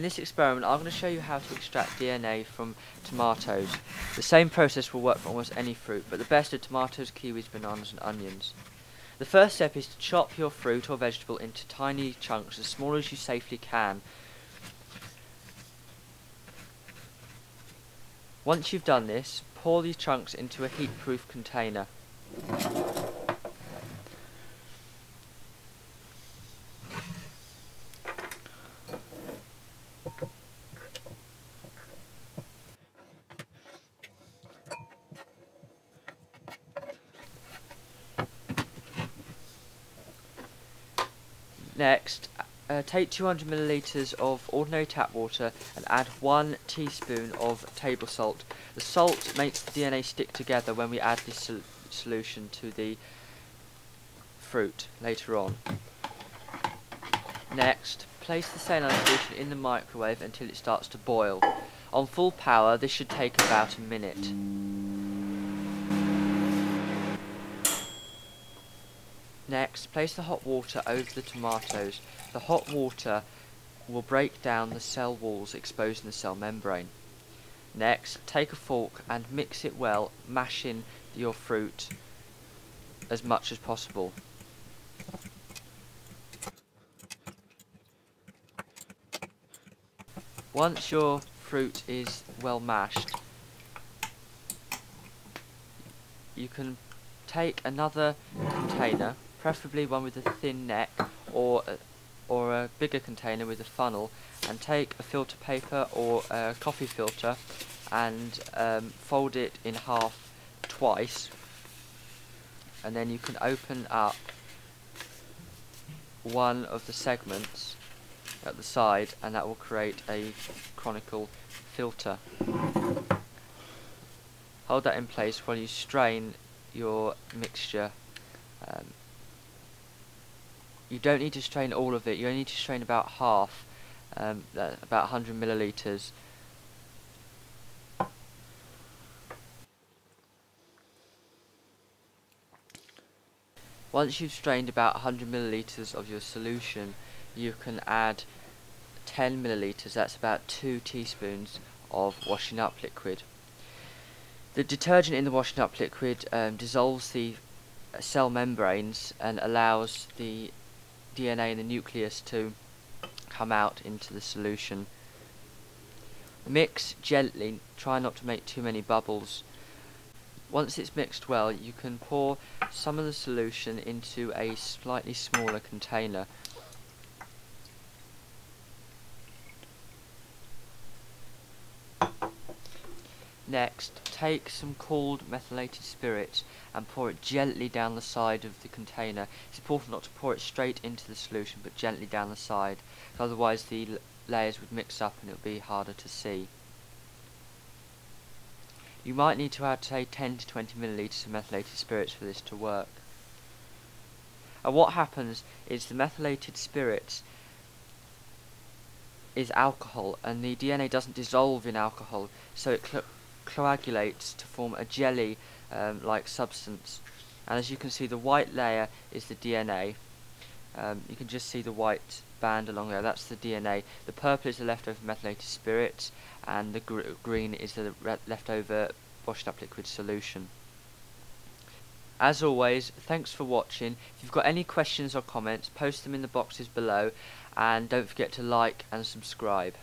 In this experiment, I'm going to show you how to extract DNA from tomatoes. The same process will work for almost any fruit, but the best are tomatoes, kiwis, bananas and onions. The first step is to chop your fruit or vegetable into tiny chunks as small as you safely can. Once you've done this, pour these chunks into a heat-proof container. Next, take 200 milliliters of ordinary tap water and add 1 teaspoon of table salt. The salt makes the DNA stick together when we add this solution to the fruit later on. Next, place the saline solution in the microwave until it starts to boil. On full power, this should take about a minute. Next, place the hot water over the tomatoes. The hot water will break down the cell walls, exposing the cell membrane. Next, take a fork and mix it well, mash in your fruit as much as possible. Once your fruit is well mashed, you can take another container, preferably one with a thin neck, or a bigger container with a funnel, and take a filter paper or a coffee filter and fold it in half twice, and then you can open up one of the segments at the side, and that will create a conical filter. Hold that in place while you strain your mixture. You don't need to strain all of it, you only need to strain about half, about 100 milliliters. Once you've strained about 100 milliliters of your solution, you can add 10 milliliters, that's about 2 teaspoons of washing up liquid. The detergent in the washing up liquid dissolves the cell membranes and allows the DNA in the nucleus to come out into the solution. Mix gently, try not to make too many bubbles. Once it's mixed well, you can pour some of the solution into a slightly smaller container. Next, take some cooled methylated spirits and pour it gently down the side of the container. It's important not to pour it straight into the solution, but gently down the side, otherwise the layers would mix up and it would be harder to see. You might need to add, say, 10 to 20 milliliters of methylated spirits for this to work. And what happens is the methylated spirits is alcohol, and the DNA doesn't dissolve in alcohol, so it coagulates to form a jelly like substance. And as you can see, the white layer is the DNA. You can just see the white band along there, that's the DNA. The purple is the leftover methylated spirits, and the green is the leftover washed up liquid solution. As always, thanks for watching. If you've got any questions or comments, post them in the boxes below, and don't forget to like and subscribe.